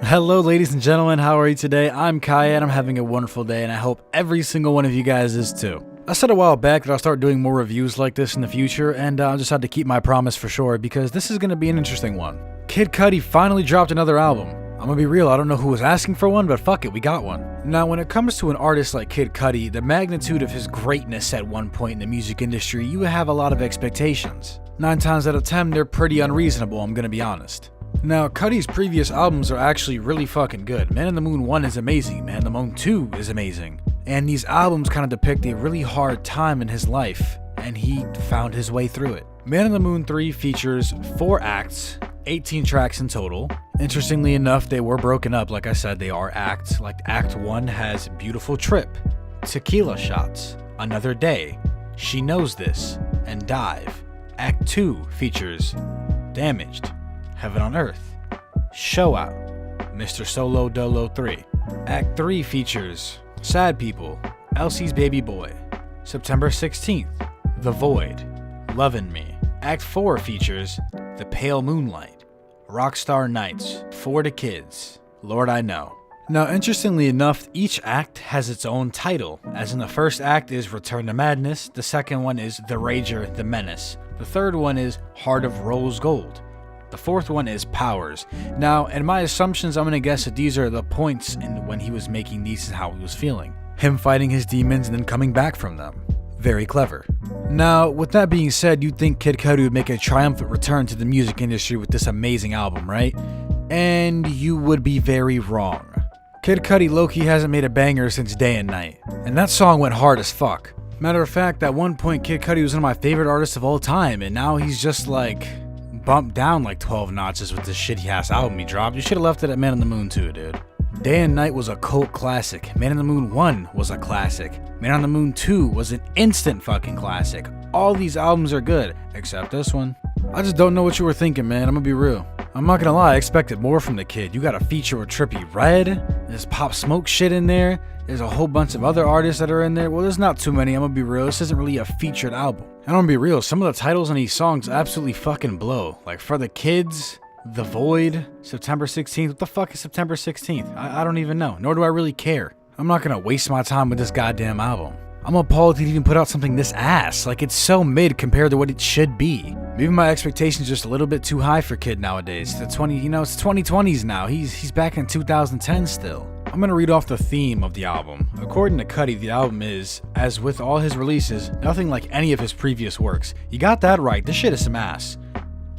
Hello ladies and gentlemen, how are you today? I'm Kyya and I'm having a wonderful day, and I hope every single one of you guys is too. I said a while back that I'll start doing more reviews like this in the future, and I'll just have to keep my promise for sure because this is going to be an interesting one. Kid Cudi finally dropped another album. I'm gonna be real, I don't know who was asking for one, but fuck it, we got one. Now, when it comes to an artist like Kid Cudi, the magnitude of his greatness at one point in the music industry, you have a lot of expectations. 9 times out of 10, they're pretty unreasonable, I'm gonna be honest. Now, Cudi's previous albums are actually really fucking good. Man in the Moon 1 is amazing, Man in the Moon 2 is amazing. And these albums kind of depict a really hard time in his life, and he found his way through it. Man in the Moon 3 features 4 acts, 18 tracks in total. Interestingly enough, they were broken up. Like I said, they are acts. Like Act 1 has Beautiful Trip, Tequila Shots, Another Day, She Knows This, and Dive. Act 2 features Damaged, Heaven on Earth, Show Out, Mr. Solo Dolo 3. Act 3 features Sad People, Elsie's Baby Boy, September 16th, The Void, Lovin' Me. Act 4 features The Pale Moonlight, Rockstar Nights, For the Kids, Lord I Know. Now, interestingly enough, each act has its own title, as in the first act is Return to Madness, the second one is The Rager, The Menace, the third one is Heart of Rose Gold, the fourth one is Powers. Now, in my assumptions, I'm gonna guess that these are the points in when he was making these and how he was feeling. Him fighting his demons and then coming back from them. Very clever. Now, with that being said, you'd think Kid Cudi would make a triumphant return to the music industry with this amazing album, right? And you would be very wrong. Kid Cudi low-key hasn't made a banger since Day and Night, and that song went hard as fuck. Matter of fact, at one point Kid Cudi was one of my favorite artists of all time, and now he's just like bumped down like 12 notches with this shitty-ass album he dropped. You should have left it at Man in the Moon 2, dude. Day and Night was a cult classic. Man in the Moon 1 was a classic. Man on the Moon 2 was an instant fucking classic. All these albums are good, except this one. I just don't know what you were thinking, man. I'm gonna be real. I'm not gonna lie, I expected more from the kid. You got a feature with Trippie Redd, there's Pop Smoke shit in there, there's a whole bunch of other artists that are in there. Well, there's not too many, I'm gonna be real. This isn't really a featured album. I'm gonna be real, some of the titles on these songs absolutely fucking blow. Like For the Kids, The Void, September 16th. What the fuck is September 16th? I don't even know, nor do I really care. I'm not gonna waste my time with this goddamn album. I'm appalled he'd even put out something this ass. Like, it's so mid compared to what it should be. Maybe my expectations just a little bit too high for Kid nowadays. It's 2020s now. He's back in 2010 still. I'm gonna read off the theme of the album. According to Cudi, the album is, as with all his releases, nothing like any of his previous works. You got that right, this shit is some ass.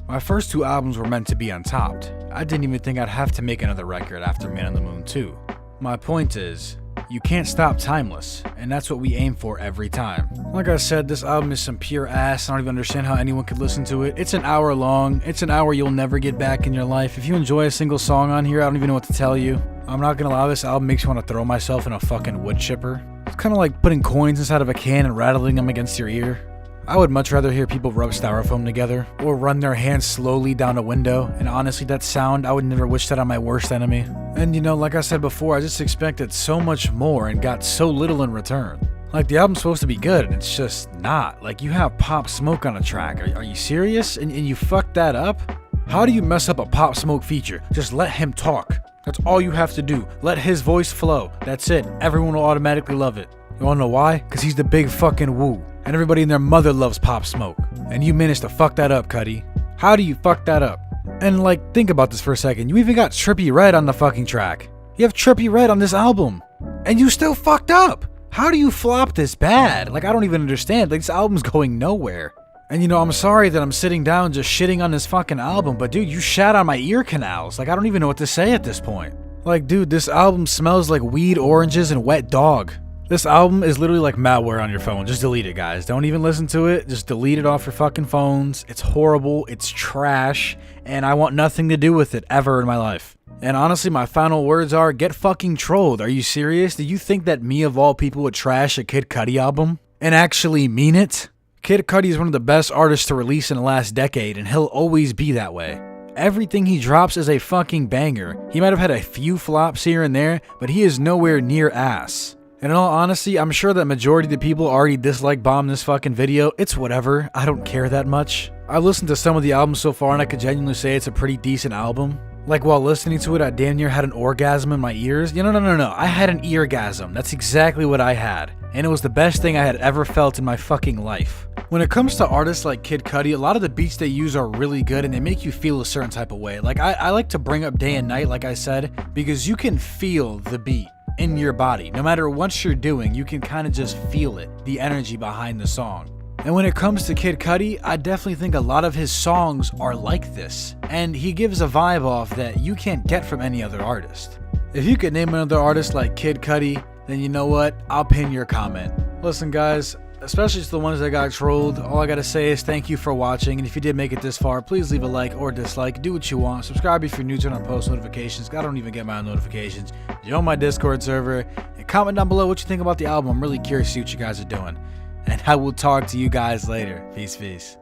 My first 2 albums were meant to be untopped. I didn't even think I'd have to make another record after Man on the Moon 2. My point is, you can't stop timeless, and that's what we aim for every time. Like I said, this album is some pure ass. I don't even understand how anyone could listen to it. It's an hour long. It's an hour you'll never get back in your life. If you enjoy a single song on here, I don't even know what to tell you. I'm not gonna lie, this album makes me want to throw myself in a fucking wood chipper. It's kind of like putting coins inside of a can and rattling them against your ear. I would much rather hear people rub styrofoam together, or run their hands slowly down a window, and honestly, that sound, I would never wish that on my worst enemy. And you know, like I said before, I just expected so much more and got so little in return. Like, the album's supposed to be good, and it's just not. Like, you have Pop Smoke on a track. Are you serious? And you fucked that up? How do you mess up a Pop Smoke feature? Just let him talk. That's all you have to do. Let his voice flow. That's it. Everyone will automatically love it. You wanna know why? Because he's the big fucking woo. And everybody and their mother loves Pop Smoke. And you managed to fuck that up, Cudi. How do you fuck that up? And like, think about this for a second. You even got Trippie Redd on the fucking track. You have Trippie Redd on this album. And you still fucked up. How do you flop this bad? Like, I don't even understand. Like, this album's going nowhere. And you know, I'm sorry that I'm sitting down just shitting on this fucking album, but dude, you shat on my ear canals. Like, I don't even know what to say at this point. Like, dude, this album smells like weed, oranges, and wet dog. This album is literally like malware on your phone. Just delete it, guys. Don't even listen to it. Just delete it off your fucking phones. It's horrible. It's trash. And I want nothing to do with it ever in my life. And honestly, my final words are, get fucking trolled. Are you serious? Do you think that me of all people would trash a Kid Cudi album? And actually mean it? Kid Cudi is one of the best artists to release in the last decade, and he'll always be that way. Everything he drops is a fucking banger. He might have had a few flops here and there, but he is nowhere near ass. And in all honesty, I'm sure that majority of the people already dislike bomb this fucking video. It's whatever. I don't care that much. I've listened to some of the albums so far and I could genuinely say it's a pretty decent album. Like while listening to it, I damn near had an orgasm in my ears. No. I had an eargasm. That's exactly what I had. And it was the best thing I had ever felt in my fucking life. When it comes to artists like Kid Cudi, a lot of the beats they use are really good and they make you feel a certain type of way. Like I like to bring up Day and Night, like I said, because you can feel the beat in your body. No matter what you're doing, you can kind of just feel it, the energy behind the song. And when it comes to Kid Cudi, I definitely think a lot of his songs are like this. And he gives a vibe off that you can't get from any other artist. If you could name another artist like Kid Cudi, then you know what? I'll pin your comment. Listen guys, especially to the ones that got trolled, all I gotta say is thank you for watching. And if you did make it this far, please leave a like or dislike. Do what you want. Subscribe if you're new, turn on post notifications. I don't even get my own notifications. Join my Discord server. And comment down below what you think about the album. I'm really curious to see what you guys are doing. And I will talk to you guys later. Peace.